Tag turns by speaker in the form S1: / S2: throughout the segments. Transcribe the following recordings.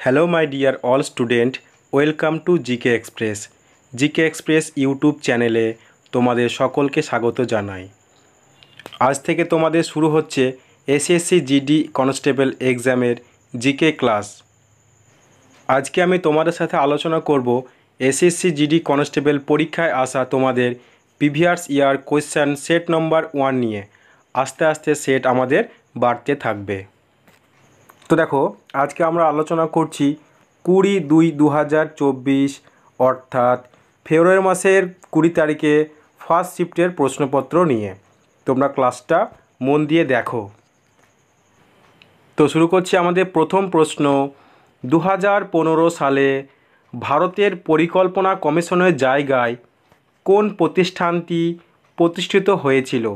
S1: Hello my dear all student, welcome to GK express. GK express YouTube চ্যানেলে তোমাদের সকলকে স্বাগত জানাই। আজ থেকে তোমাদের শুরু হচ্ছে এসএসসি জিডি কনস্টেবল এক্সামের জিকে ক্লাস। আজকে আমি তোমাদের সাথে আলোচনা করব এসএসসি জিডি কনস্টেবল পরীক্ষায় আসা তোমাদের previous year question set number 1 নিয়ে। আস্তে আস্তে সেট আমাদের বাড়তে থাকবে। তো দেখো, আজকে আমরা আলোচনা করছি 20/2/2024 অর্থাৎ ফেব্রুয়ারি মাসের 20 তারিখে ফার্স্ট শিফটের প্রশ্নপত্র নিয়ে। তোমরা ক্লাসটা মন দিয়ে দেখো। তো শুরু করছি আমাদের প্রথম প্রশ্ন। 2015 সালে ভারতের পরিকল্পনা কমিশনের জায়গায় কোন প্রতিষ্ঠানটি প্রতিষ্ঠিত হয়েছিল?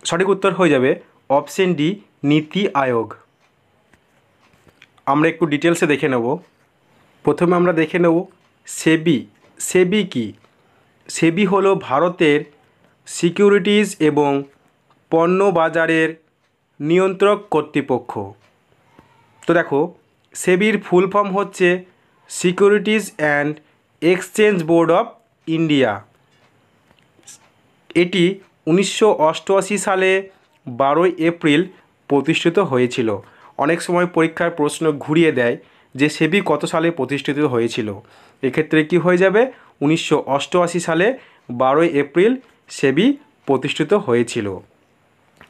S1: সঠিক উত্তর হয়ে যাবে অপশন ডি, নীতি আয়োগ। আমরা একটু ডিটেলসে দেখে নেব। প্রথমে আমরা দেখে নেব সেবি। সেবি কি? সেবি হলো ভারতের সিকিউরিটিজ এবং পণ্য বাজারের নিয়ন্ত্রক কর্তৃপক্ষ। তো দেখো, সেবির ফুল ফর্ম হচ্ছে securities and exchange board of India. এটি 1988 সালে 12 এপ্রিল প্রতিষ্ঠিত হয়েছিল। অনেক সময় পরীক্ষার প্রশ্ন ঘুরিয়ে দেয় যে সেবি কত সালে প্রতিষ্ঠিত হয়েছিল। এক্ষেত্রে কি হয়ে যাবে? 1988 সালে 12 এপ্রিল সেবি প্রতিষ্ঠিত হয়েছিল।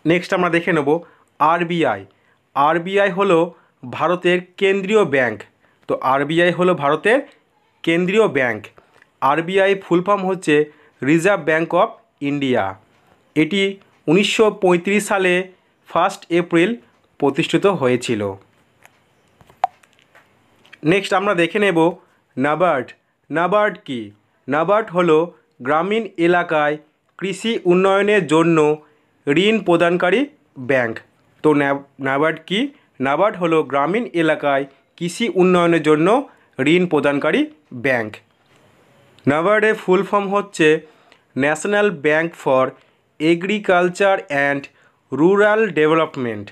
S1: নেক্সট আমরা দেখে নেব আরবিআই। আরবিআই হলো ভারতের কেন্দ্রীয় ব্যাংক। তো আরবিআই হলো ভারতের কেন্দ্রীয় ব্যাংক। আরবিআই ফুল ফর্ম হচ্ছে রিজার্ভ ব্যাংক অফ ইন্ডিয়া। এটি 1935 সালে 1 এপ্রিল প্রতিষ্ঠিত হয়েছিল। নেক্সট আমরা দেখে নেব নাবার্ড। নাবার্ড কি? নাবার্ড হলো গ্রামীণ এলাকায় কৃষি উন্নয়নের জন্য ঋণ প্রদানকারী ব্যাংক। তো নাবার্ড কি? নাবার্ড হলো গ্রামীণ এলাকায় কৃষি উন্নয়নের জন্য ঋণ প্রদানকারী ব্যাংক। নাবার্ডের ফুল ফর্ম হচ্ছে national bank for agriculture and rural development.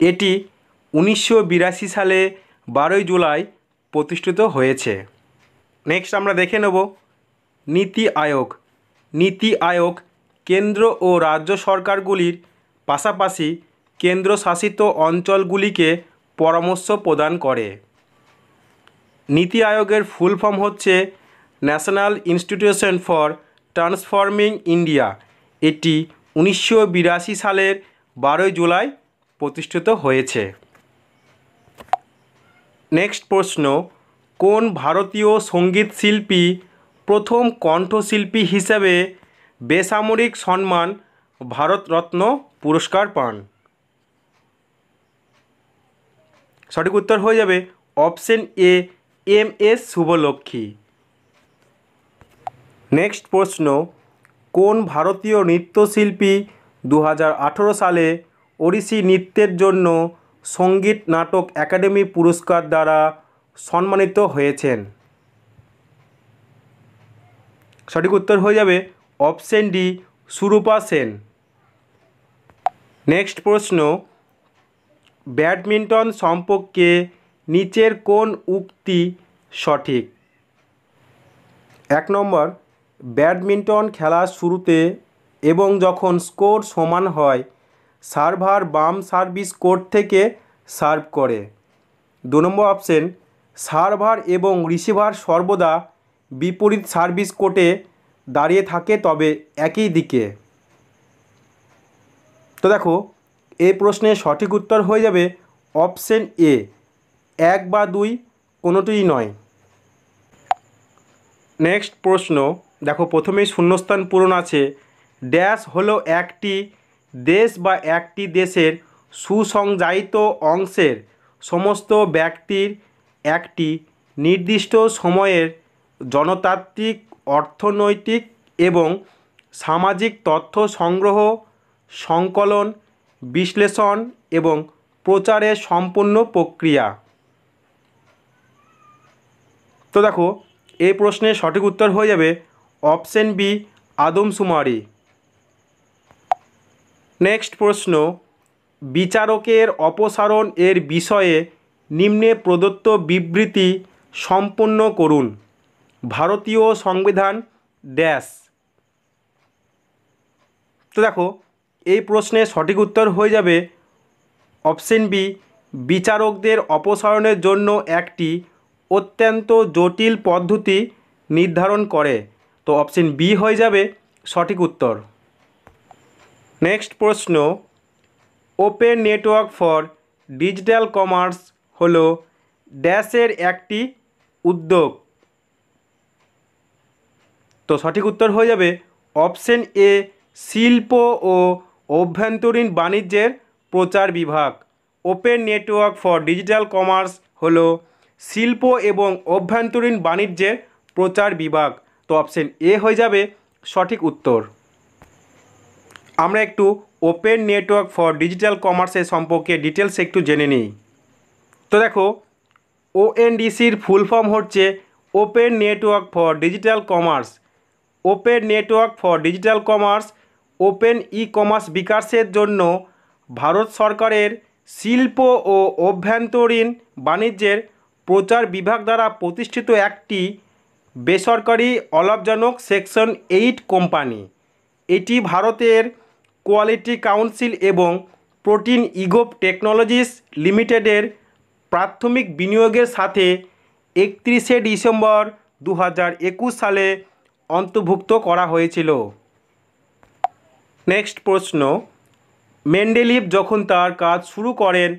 S1: এটি 1982 সালে 12 জুলাই প্রতিষ্ঠিত হয়েছে। নেক্সট আমরা দেখে নেব নীতি আয়োগ। নীতি আয়োগ কেন্দ্র ও রাজ্য সরকারগুলির পাশাপাশি কেন্দ্রশাসিত অঞ্চলগুলিকে পরামর্শ প্রদান করে। নীতি আয়োগের ফুল ফর্ম হচ্ছে national institution for transforming India. এটি 1982 সালের 12 জুলাই প্রতিষ্ঠিত হয়েছে। নেক্সট প্রশ্ন, কোন ভারতীয় সঙ্গীত শিল্পী প্রথম কণ্ঠশিল্পী হিসেবে বেসামরিক সম্মান ভারতরত্ন পুরস্কার পান? সঠিক উত্তর হয়ে যাবে option A, M S. Subbulakshmi. Next প্রশ্ন, কোন ভারতীয় নৃত্যশিল্পী 2018 সালে ওড়িশি নৃত্যের জন্য সঙ্গীত নাটক একাডেমি পুরস্কার দ্বারা সম্মানিত হয়েছেন? সঠিক উত্তর হয়ে যাবে option D, Surupa Sen. Next প্রশ্ন, ব্যাডমিন্টন সম্পর্কে নিচের কোন উক্তি সঠিক? 1 নম্বর, ব্যাডমিন্টন খেলার শুরুতে এবং যখন স্কোর সমান হয় সার্ভার বাম সার্ভিস কোর্ট থেকে সার্ভ করে। 2 নম্বর অপশন, সার্ভার এবং রিসিভার সর্বদা বিপরীত সার্ভিস কোর্টে দাঁড়িয়ে থাকে তবে একই দিকে। তো দেখো, এই প্রশ্নের সঠিক উত্তর হয়ে যাবে অপশন এ, 1 বা 2 কোনোটিই নয়। নেক্সট প্রশ্ন দেখো, প্রথমেই শূন্যস্থান পূরণ আছে। ড্যাশ হলো একটি দেশ বা একটি দেশের সুসংজ্ঞায়িত অংশের সমস্ত ব্যক্তির একটি নির্দিষ্ট সময়ের জনতান্ত্রিক, অর্থনৈতিক এবং সামাজিক তথ্য সংগ্রহ, সংকলন, বিশ্লেষণ এবং প্রচারের সম্পূর্ণ প্রক্রিয়া। তো দেখো, এই প্রশ্নের সঠিক উত্তর হয়ে যাবে অপশন বি, আদমশুমারি। নেক্সট প্রশ্ন, বিচারকের অপসারণ এর বিষয়ে নিম্নে প্রদত্ত বিবৃতি সম্পন্ন করুন। ভারতীয় সংবিধান ড্যাশ। তো দেখো এই প্রশ্নের সঠিক উত্তর হয়ে যাবে অপশন বি, বিচারকদের অপসারণের জন্য একটি অত্যন্ত জটিল পদ্ধতি নির্ধারণ করে। তো অপশন বি হয়ে যাবে সঠিক উত্তর। নেক্সট প্রশ্ন, open network for digital commerce হলো ড্যাশের একটি উদ্যোগ। তো সঠিক উত্তর হয়ে যাবে অপশন এ, শিল্প ও অভ্যন্তরীণ বাণিজ্যের প্রচার বিভাগ। Open network for digital commerce হলো শিল্প এবং অভ্যন্তরীণ বাণিজ্যের প্রচার বিভাগ। তো অপশন এ হয়ে যাবে সঠিক উত্তর। আমরা একটু ওপেন নেটওয়ার্ক ফর ডিজিটাল কমার্সের সম্পর্কে ডিটেলস একটু জেনে নিই। তো দেখো ওএনডিসির ফুল ফর্ম হচ্ছে open network for digital commerce. Open network for digital commerce open e commerce বিকাশের জন্য ভারত সরকারের শিল্প ও অভ্যন্তরীণ বাণিজ্যের প্রচার বিভাগ দ্বারা প্রতিষ্ঠিত একটি বেসরকারি অলাভজনক সেকশন 8 কোম্পানি। এটি ভারতের কোয়ালিটি কাউন্সিল এবং প্রোটিন ইগোপ টেকনোলজিস লিমিটেডের প্রাথমিক বিনিয়োগের সাথে 31শে ডিসেম্বর 2021 সালে অন্তর্ভুক্ত করা হয়েছিল। নেক্সট প্রশ্ন, মেন্ডেলিভ যখন তার কাজ শুরু করেন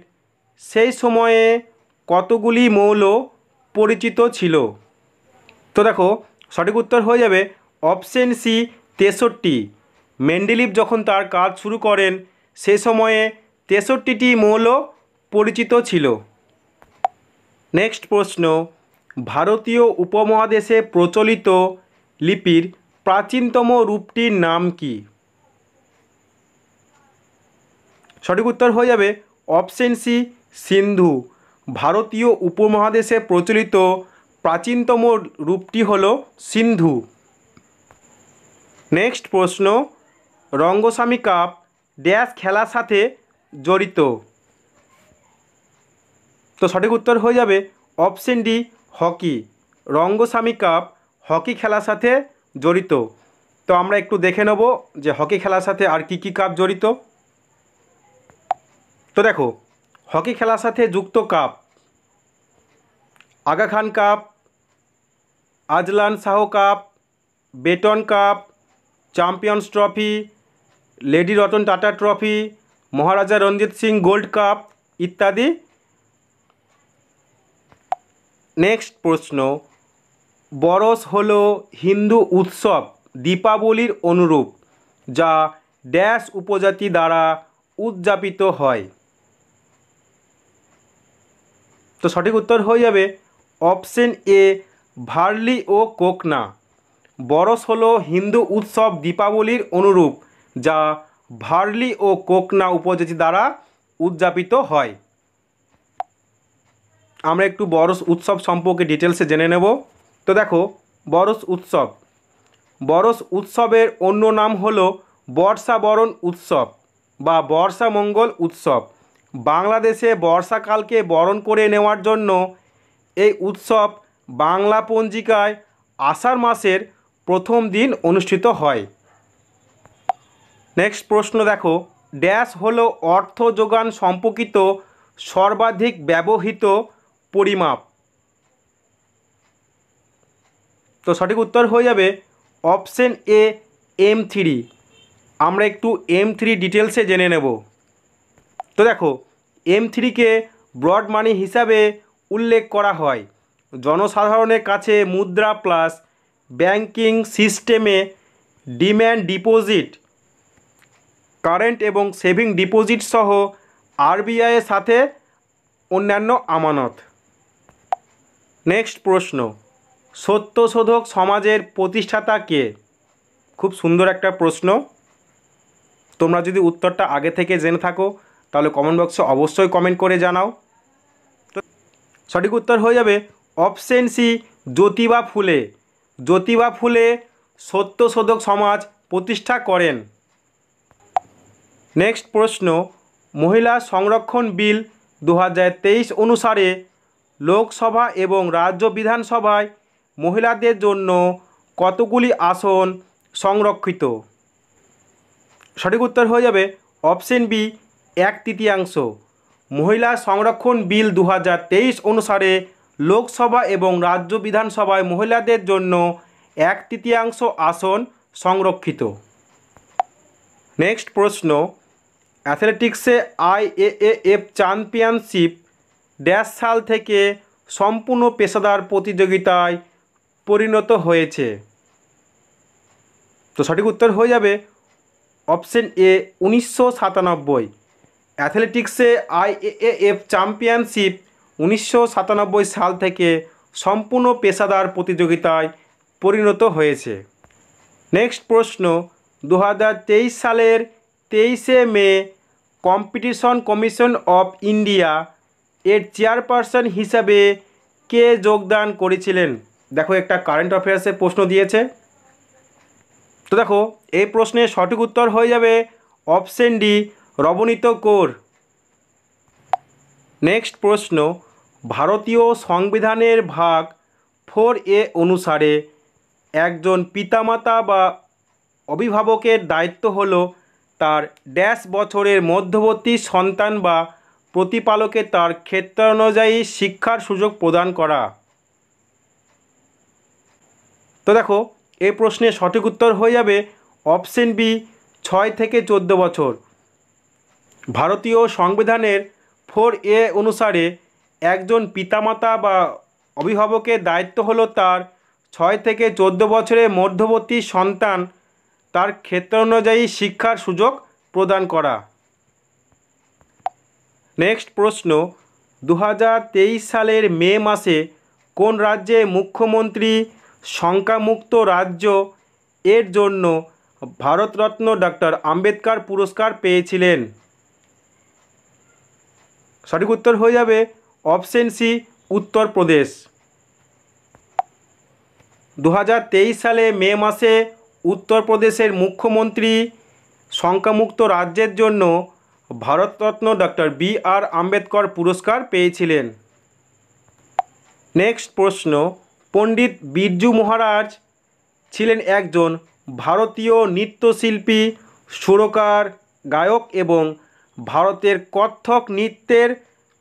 S1: সেই সময়ে কতগুলি মৌল পরিচিত ছিল? তো দেখো সঠিক উত্তর হয়ে যাবে অপশন সি, 63। মেন্ডেলিভ যখন তার কাজ শুরু করেন সে সময়ে 63টি মৌল পরিচিত ছিল। নেক্সট প্রশ্ন, ভারতীয় উপমহাদেশে প্রচলিত লিপির প্রাচীনতম রূপটির নাম কি? সঠিক উত্তর হয়ে যাবে অপশন সি, সিন্ধু। ভারতীয় উপমহাদেশে প্রচলিত প্রাচীনতম রূপটি হল সিন্ধু। নেক্সট প্রশ্ন, রঙ্গস্বামী কাপ ড্যাশ খেলার সাথে জড়িত? তো সঠিক উত্তর হয়ে যাবে option D, hockey. Rangaswamy cup hockey খেলার সাথে জড়িত। তো আমরা একটু দেখে নেব যে হকি খেলার সাথে আর কি কি কাপ জড়িত। তো দেখো হকি খেলার সাথে যুক্ত cup Aga Khan cup, Azlan Shah cup, Beighton cup, champions trophy, lady Ratan Tata trophy, Maharaja Ranjit Singh gold cup ইত্যাদি। নেক্সট প্রশ্ন, বরস হলো হিন্দু উৎসব দীপাবলির অনুরূপ যা ড্যাশ উপজাতি দ্বারা উদযাপিত হয়? তো সঠিক উত্তর হয়ে যাবে অপশন এ, ভার্লি ও কোকনা। বরস হলো হিন্দু উৎসব দীপাবলির অনুরূপ যা ভার্লি ও কোকনা উপজাতি দ্বারা উদযাপিত হয়। আমরা একটু বরস উৎসব সম্পর্কে ডিটেলসে জেনে নেব। তো দেখো বরস উৎসবের অন্য নাম হলো বর্ষাবরণ উৎসব বা বর্ষামঙ্গল উৎসব। বাংলাদেশে বর্ষাকালকে বরণ করে নেওয়ার জন্য এই উৎসব বাংলা পঞ্জিকায় আষাঢ় মাসের প্রথম দিন অনুষ্ঠিত হয়। নেক্সট প্রশ্ন দেখো, ড্যাশ হলো অর্থ যোগান সম্পর্কিত সর্বাধিক ব্যবহৃত পরিমাপ? তো সঠিক উত্তর হয়ে যাবে অপশন এ, M3। আমরা একটু M3 ডিটেলসে জেনে নেব। তো দেখো M3কে ব্রড মানি হিসাবে উল্লেখ করা হয়। জনসাধারণের কাছে মুদ্রা প্লাস ব্যাংকিং সিস্টেমে ডিম্যান্ড ডিপোজিট, কারেন্ট এবং সেভিং ডিপোজিট সহ আরবিআইয়ের সাথে অন্যান্য আমানত। নেক্সট প্রশ্ন, সত্যশোধক সমাজের প্রতিষ্ঠাতা কে? খুব সুন্দর একটা প্রশ্ন। তোমরা যদি উত্তরটা আগে থেকে জেনে থাকো তাহলে কমেন্ট বক্সে অবশ্যই কমেন্ট করে জানাও। তো সঠিক উত্তর হয়ে যাবে অপশন সি, জ্যোতিবা ফুলে। জ্যোতিবা ফুলে সত্যশোধক সমাজ প্রতিষ্ঠা করেন। নেক্সট প্রশ্ন, মহিলা সংরক্ষণ বিল 2023 অনুসারে লোকসভা এবং রাজ্য বিধানসভায় মহিলাদের জন্য কতগুলি আসন সংরক্ষিত? সঠিক উত্তর হয়ে যাবে অপশন বি 1/3। মহিলা সংরক্ষণ বিল 2023 অনুসারে লোকসভা এবং রাজ্য বিধানসভায় মহিলাদের জন্য 1/3 আসন সংরক্ষিত। নেক্সট প্রশ্ন, অ্যাথলেটিক্সে IAAF চ্যাম্পিয়নশিপ ড্যাশ সাল থেকে সম্পূর্ণ পেশাদার প্রতিযোগিতায় পরিণত হয়েছে? তো সঠিক উত্তর হয়ে যাবে অপশন এ 1997। অ্যাথলেটিক্সে IAAF চ্যাম্পিয়নশিপ 1997 সাল থেকে সম্পূর্ণ পেশাদার প্রতিযোগিতায় পরিণত হয়েছে। নেক্সট প্রশ্ন, 2023 সালের 23শে মে কম্পিটিশন কমিশন অফ ইন্ডিয়া এর চেয়ারপারসন হিসাবে কে যোগদান করেছিলেন? দেখো একটা কারেন্ট অ্যাফেয়ার্সের প্রশ্ন দিয়েছে। তো দেখো এই প্রশ্নের সঠিক উত্তর হয়ে যাবে option D Ravneet Kaur. Next প্রশ্ন, ভারতীয় সংবিধানের ভাগ 4A অনুসারে একজন পিতামাতা বা অভিভাবকের দায়িত্ব হলো তার ড্যাশ বছরের মধ্যবর্তী সন্তান বা প্রতিপালকে তার ক্ষেত্রানুযায়ী শিক্ষার সুযোগ প্রদান করা। তো দেখো এই প্রশ্নের সঠিক উত্তর হয়ে যাবে অপশন বি 6 থেকে 14 বছর। ভারতীয় সংবিধানের 4A অনুসারে একজন পিতামাতা বা অভিভাবকের দায়িত্ব হলো তার 6 থেকে 14 বছরের মধ্যবর্তী সন্তান তার ক্ষেত্রানুযায়ী শিক্ষার সুযোগ প্রদান করা। নেক্সট প্রশ্ন, 2023 সালের মে মাসে কোন রাজ্যে মুখ্যমন্ত্রী শঙ্কামুক্ত রাজ্য এর জন্য ভারতরত্ন ডক্টর আম্বেদকর পুরস্কার পেয়েছিলেন? সঠিক উত্তর হয়ে যাবে অপশন সি উত্তরপ্রদেশ। 2023 সালে মে মাসে উত্তরপ্রদেশের মুখ্যমন্ত্রী শঙ্কামুক্ত রাজ্যের জন্য ভারতরত্ন ডক্টর BR আম্বেদকর পুরস্কার পেয়েছিলেন। নেক্সট প্রশ্ন, পণ্ডিত বিরজু মহারাজ ছিলেন একজন ভারতীয় নৃত্যশিল্পী, সুরকার, গায়ক এবং ভারতের কত্থক নৃত্যের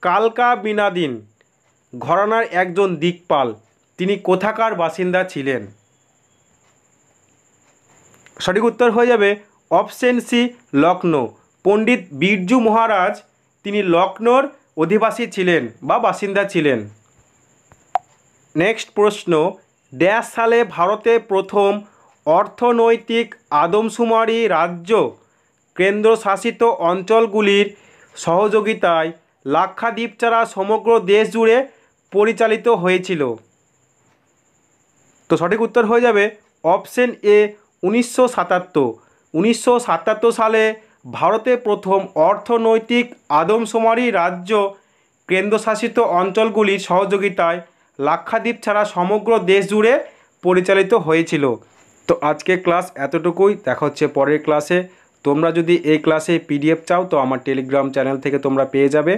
S1: কালকা বিনাদিন ঘরানার একজন দিকপাল। তিনি কোথাকার বাসিন্দা ছিলেন? সঠিক উত্তর হয়ে যাবে অপশন সি লখনৌ। পণ্ডিত বিরজু মহারাজ তিনি লখনৌর অধিবাসী ছিলেন বা বাসিন্দা ছিলেন। নেক্সট প্রশ্ন, ড্যাশ সালে ভারতে প্রথম অর্থনৈতিক আদমশুমারি রাজ্য কেন্দ্রশাসিত অঞ্চলগুলির সহযোগিতায় লাক্ষাদ্বীপ ছাড়া সমগ্র দেশ জুড়ে পরিচালিত হয়েছিল? তো সঠিক উত্তর হয়ে যাবে অপশন এ 1977। 1977 সালে ভারতে প্রথম অর্থনৈতিক আদমশুমারি রাজ্য কেন্দ্রশাসিত অঞ্চলগুলির সহযোগিতায় লাক্ষাদ্বীপ ছাড়া সমগ্র দেশ জুড়ে পরিচালিত হয়েছিল। তো আজকে ক্লাস এতটুকুই, দেখা হচ্ছে পরের ক্লাসে। তোমরা যদি এই ক্লাসে PDF চাও তো আমার টেলিগ্রাম চ্যানেল থেকে তোমরা পেয়ে যাবে।